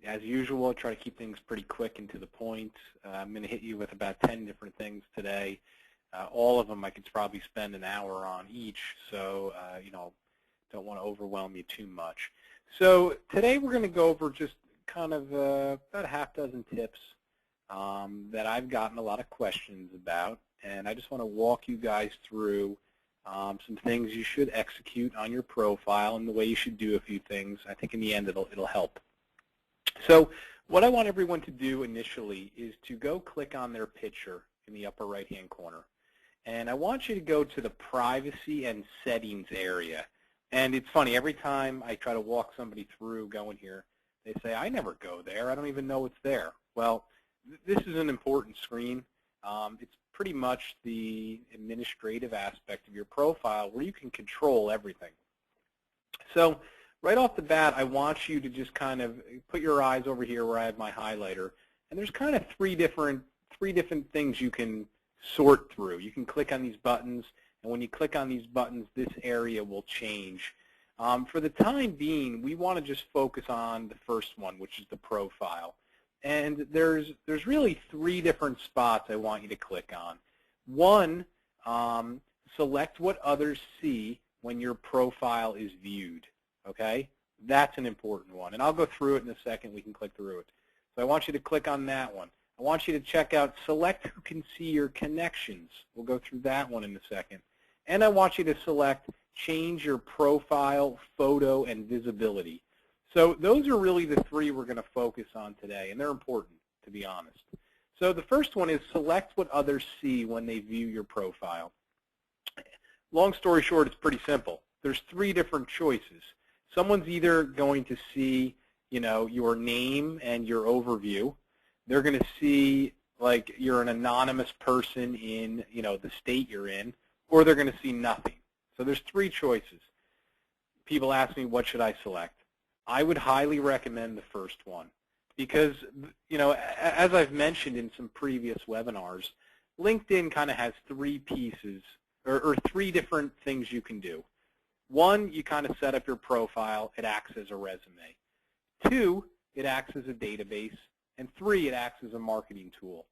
As usual, try to keep things pretty quick and to the point. I'm going to hit you with about 10 different things today. All of them I could probably spend an hour on each, so don't want to overwhelm you too much. So today we're going to go over just kind of about a half dozen tips that I've gotten a lot of questions about, and I just want to walk you guys through some things you should execute on your profile and the way you should do a few things. I think in the end it'll help. So what I want everyone to do initially is to go click on their picture in the upper right-hand corner. And I want you to go to the privacy and settings area. And it's funny, every time I try to walk somebody through going here, they say, I never go there. I don't even know it's there. Well, this is an important screen. It's pretty much the administrative aspect of your profile where you can control everything. So right off the bat, I want you to just kind of put your eyes over here where I have my highlighter. And there's kind of three different things you can sort through. You can click on these buttons, and when you click on these buttons, this area will change. For the time being, we want to just focus on the first one, which is the profile. And there's really three different spots I want you to click on. One, select what others see when your profile is viewed. Okay? That's an important one. And I'll go through it in a second. We can click through it. So I want you to click on that one. I want you to check out select who can see your connections. We'll go through that one in a second. And I want you to select change your profile, photo, and visibility. So those are really the three we're going to focus on today, and they're important, to be honest. So the first one is select what others see when they view your profile. Long story short, it's pretty simple. There's three different choices. Someone's either going to see, your name and your overview. They're going to see like you're an anonymous person in, the state you're in, or they're going to see nothing. So there's three choices. People ask me, what should I select? I would highly recommend the first one because, as I've mentioned in some previous webinars, LinkedIn kind of has three pieces or three different things you can do. One, you kind of set up your profile. It acts as a resume. Two, it acts as a database. And three, it acts as a marketing tool.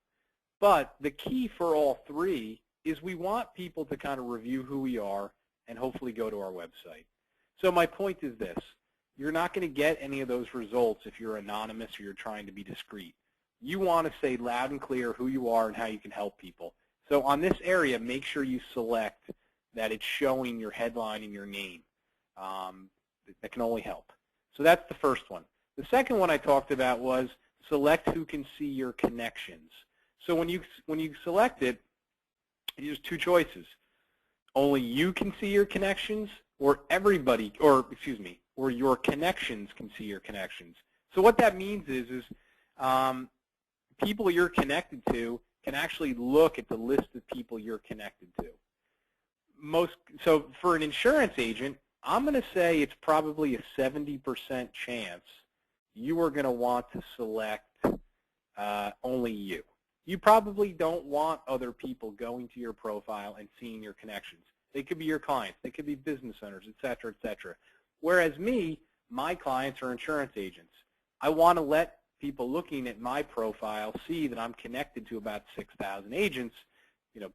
But the key for all three is we want people to kind of review who we are and hopefully go to our website. So my point is this. You're not going to get any of those results if you're anonymous or you're trying to be discreet. You want to say loud and clear who you are and how you can help people. So on this area, make sure you select that it's showing your headline and your name. That can only help. So that's the first one. The second one I talked about was select who can see your connections. So when you select it, there's two choices. Only you can see your connections, or everybody, or your connections can see your connections. So what that means is people you're connected to can actually look at the list of people you're connected to. So for an insurance agent, I'm going to say it's probably a 70% chance you are going to want to select only you. You probably don't want other people going to your profile and seeing your connections. They could be your clients. They could be business owners, et cetera, et cetera. Whereas me, my clients are insurance agents. I want to let people looking at my profile see that I'm connected to about 6,000 agents,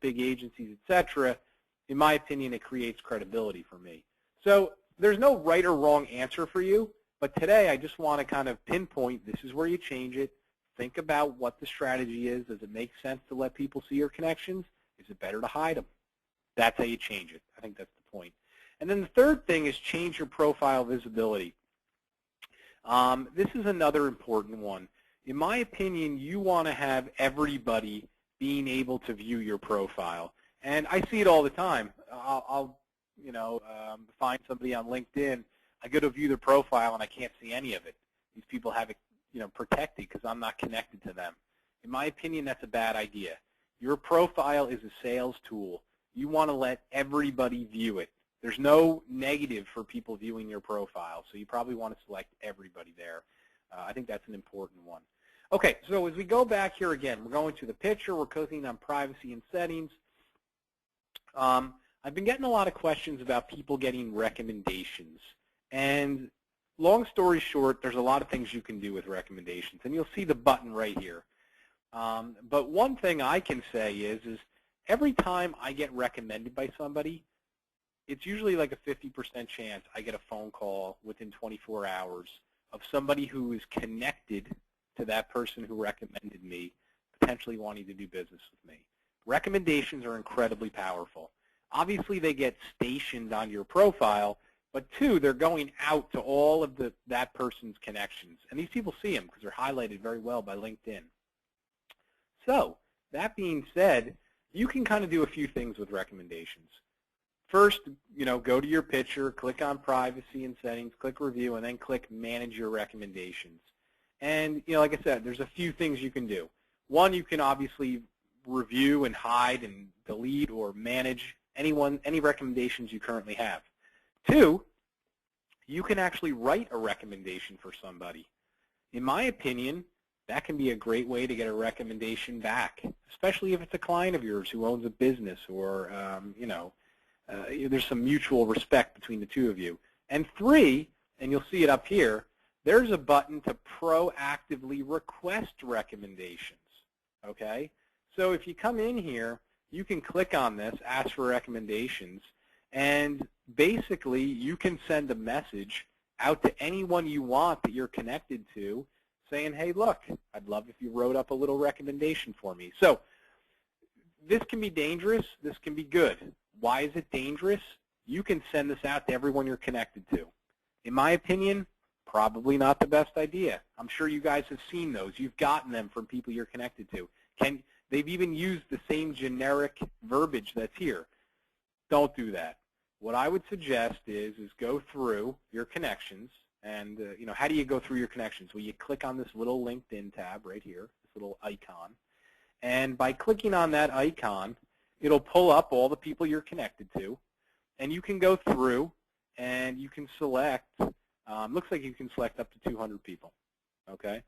big agencies, et cetera. In my opinion, it creates credibility for me. So there's no right or wrong answer for you, but today I just want to kind of pinpoint this is where you change it. Think about what the strategy is. Does it make sense to let people see your connections? Is it better to hide them? That's how you change it. I think that's the point. And then the third thing is change your profile visibility. This is another important one. In my opinion, you want to have everybody being able to view your profile. And I see it all the time. I'll find somebody on LinkedIn. I go to view their profile, and I can't see any of it. These people have it protected because I'm not connected to them. In my opinion, that's a bad idea. Your profile is a sales tool. You want to let everybody view it. There's no negative for people viewing your profile, so you probably want to select everybody there. I think that's an important one. Okay, so as we go back here again, we're going to the picture. We're clicking on privacy and settings. I've been getting a lot of questions about people getting recommendations. And long story short, there's a lot of things you can do with recommendations, and you'll see the button right here. But one thing I can say is every time I get recommended by somebody, it's usually like a 50% chance I get a phone call within 24 hours of somebody who is connected to that person who recommended me, potentially wanting to do business with me. Recommendations are incredibly powerful. Obviously, they get stationed on your profile, but two, they're going out to all of that person's connections. And these people see them because they're highlighted very well by LinkedIn. So that being said, you can kind of do a few things with recommendations. First, go to your picture, click on privacy and settings, click review, and then click manage your recommendations. And like I said, there's a few things you can do. One, you can obviously review and hide and delete or manage any recommendations you currently have. Two, you can actually write a recommendation for somebody. In my opinion, that can be a great way to get a recommendation back, especially if it's a client of yours who owns a business or, there's some mutual respect between the two of you. And three, and you'll see it up here, there's a button to proactively request recommendations, okay? So if you come in here, you can click on this, ask for recommendations, and basically you can send a message out to anyone you want that you're connected to saying, hey, look, I'd love if you wrote up a little recommendation for me. So this can be dangerous. This can be good. Why is it dangerous? You can send this out to everyone you're connected to. In my opinion, probably not the best idea. I'm sure you guys have seen those. You've gotten them from people you're connected to. They've even used the same generic verbiage that's here. Don't do that. What I would suggest is go through your connections. And how do you go through your connections? Well, you click on this little LinkedIn tab right here, this little icon. And by clicking on that icon, it'll pull up all the people you're connected to. And you can go through and you can select, looks like you can select up to 200 people, okay?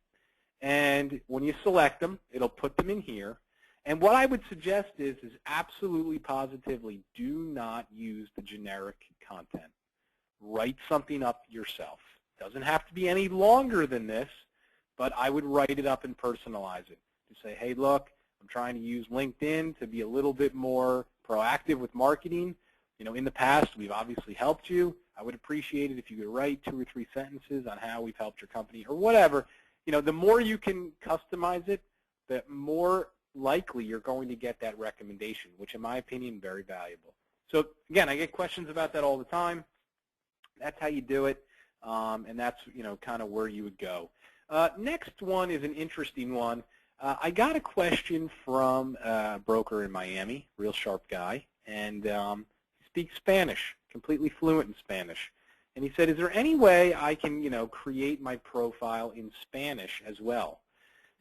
And when you select them, it'll put them in here. And what I would suggest is absolutely positively do not use the generic content. Write something up yourself. Doesn't have to be any longer than this, but I would write it up and personalize it. To say, hey, look, I'm trying to use LinkedIn to be a little bit more proactive with marketing. In the past, we've obviously helped you. I would appreciate it if you could write 2 or 3 sentences on how we've helped your company or whatever. The more you can customize it, the more likely you're going to get that recommendation, which in my opinion, very valuable. So again, I get questions about that all the time. That's how you do it, and that's kind of where you would go. Next one is an interesting one. I got a question from a broker in Miami, real sharp guy, and he speaks Spanish, completely fluent in Spanish. And he said, is there any way I can create my profile in Spanish as well?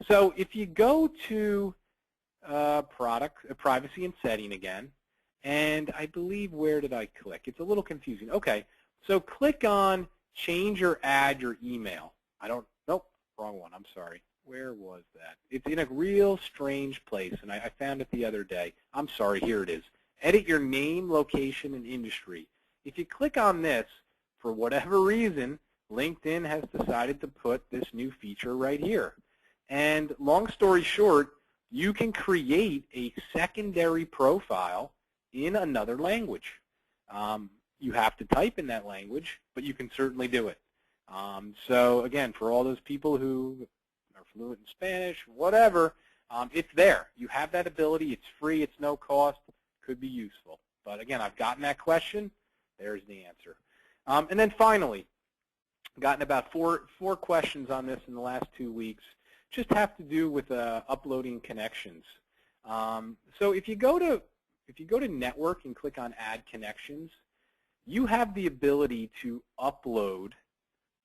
So if you go to privacy and setting again, and I believe, where did I click? It's a little confusing. Okay, so click on change or add your email. Nope, wrong one, I'm sorry. Where was that? It's in a real strange place, and I found it the other day. I'm sorry, here it is. Edit your name, location, and industry. If you click on this, for whatever reason, LinkedIn has decided to put this new feature right here. And long story short, you can create a secondary profile in another language. You have to type in that language, but you can certainly do it. So again, for all those people who are fluent in Spanish, whatever, it's there. You have that ability. It's free. It's no cost. Could be useful. But again, I've gotten that question. There's the answer. And then finally, gotten about four questions on this in the last 2 weeks. Just have to do with uploading connections. So if you go to network and click on add connections, you have the ability to upload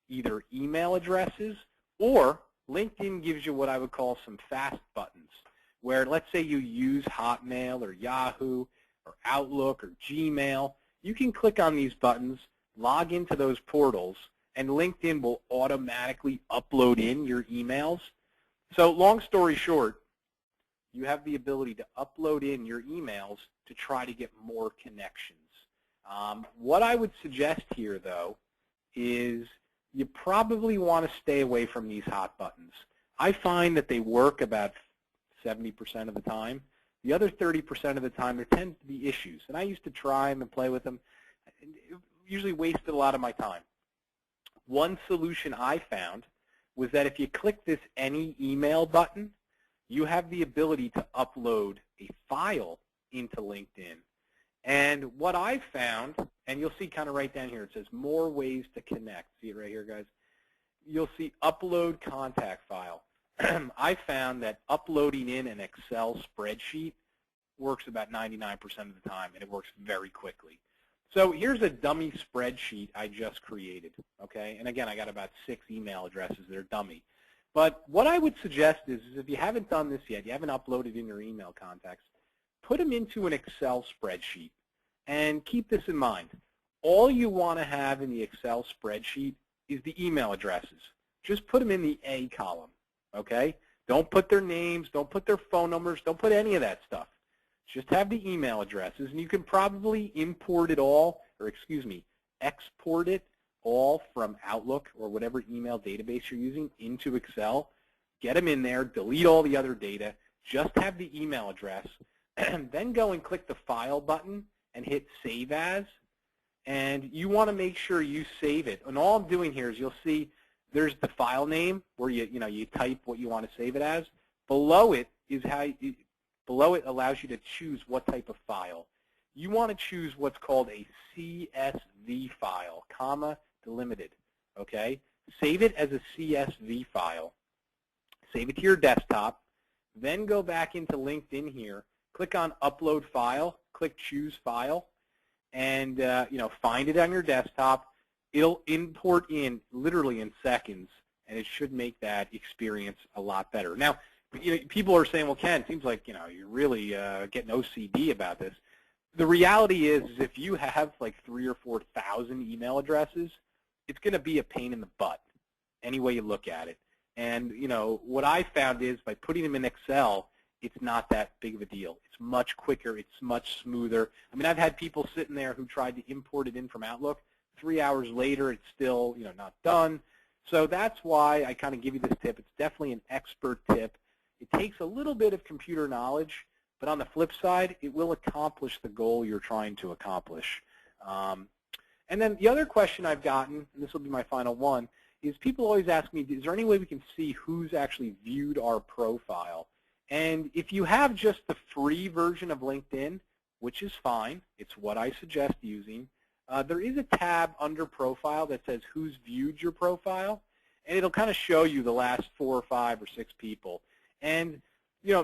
either email addresses, or LinkedIn gives you what I would call some fast buttons, where let's say you use Hotmail or Yahoo or Outlook or Gmail. You can click on these buttons, log into those portals, and LinkedIn will automatically upload in your emails. So long story short, you have the ability to upload in your emails to try to get more connections. What I would suggest here, though, is you probably want to stay away from these hot buttons. I find that they work about 70% of the time. The other 30% of the time, there tends to be issues. And I used to try them and play with them. It usually wasted a lot of my time. One solution I found was that if you click this Any Email button, you have the ability to upload a file into LinkedIn. And what I found, and you'll see kind of right down here, it says more ways to connect. See it right here, guys? You'll see upload contact file. I found that uploading in an Excel spreadsheet works about 99% of the time, and it works very quickly. So here's a dummy spreadsheet I just created, okay? And again, I got about 6 email addresses that are dummy. But what I would suggest is if you haven't done this yet, you haven't uploaded in your email contacts, put them into an Excel spreadsheet. And keep this in mind. All you want to have in the Excel spreadsheet is the email addresses. Just put them in the A column, okay? Don't put their names, don't put their phone numbers, don't put any of that stuff. Just have the email addresses, and you can probably import it all, or excuse me, export it all from Outlook or whatever email database you're using into Excel. Get them in there, delete all the other data, just have the email address, and then go and click the File button and hit Save As. And you want to make sure you save it. And all I'm doing here is you'll see there's the file name where you type what you want to save it as. Below it is below it allows you to choose what type of file. You want to choose what's called a CSV file, comma delimited, okay? Save it as a CSV file. Save it to your desktop. Then go back into LinkedIn here. Click on Upload File. Click Choose File. And find it on your desktop. It'll import in literally in seconds, and it should make that experience a lot better. Now, people are saying, well, Ken, it seems like you're really getting OCD about this. The reality is if you have like 3,000 or 4,000 email addresses, it's going to be a pain in the butt any way you look at it. And what I found is by putting them in Excel, it's not that big of a deal. It's much quicker. It's much smoother. I mean, I've had people sitting there who tried to import it in from Outlook. 3 hours later, it's still not done. So that's why I kind of give you this tip. It's definitely an expert tip. It takes a little bit of computer knowledge, but on the flip side, it will accomplish the goal you're trying to accomplish. And then the other question I've gotten, and this will be my final one, is people always ask me, is there any way we can see who's actually viewed our profile? And if you have just the free version of LinkedIn, which is fine, it's what I suggest using, there is a tab under Profile that says who's viewed your profile, and it'll kind of show you the last 4 or 5 or 6 people. And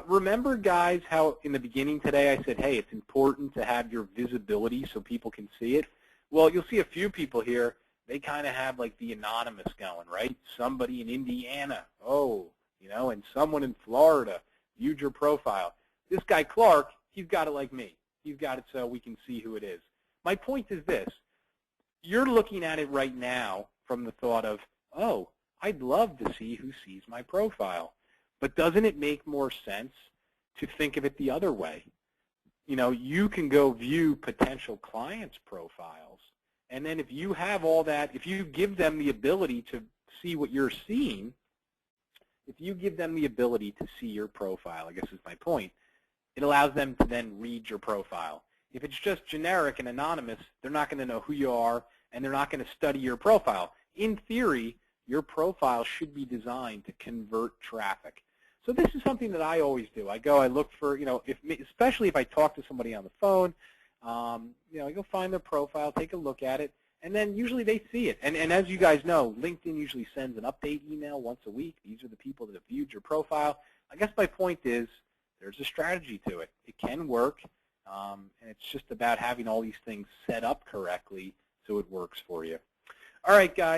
remember, guys, how in the beginning today I said, hey, it's important to have your visibility so people can see it? Well, you'll see a few people here, they kind of have like the anonymous going, right? Somebody in Indiana, and someone in Florida viewed your profile. This guy, Clark, he's got it like me. He's got it so we can see who it is. My point is this. You're looking at it right now from the thought of, oh, I'd love to see who sees my profile. But doesn't it make more sense to think of it the other way? You can go view potential clients' profiles. And then if you have all that, if you give them the ability to see what you're seeing, if you give them the ability to see your profile, I guess is my point, it allows them to then read your profile. If it's just generic and anonymous, they're not going to know who you are, and they're not going to study your profile. In theory, your profile should be designed to convert traffic. So this is something that I always do. I look for, especially if I talk to somebody on the phone, I go find their profile, take a look at it, and then usually they see it. And as you guys know, LinkedIn usually sends an update email once a week. These are the people that have viewed your profile. I guess my point is there's a strategy to it. It can work, and it's just about having all these things set up correctly so it works for you. All right, guys.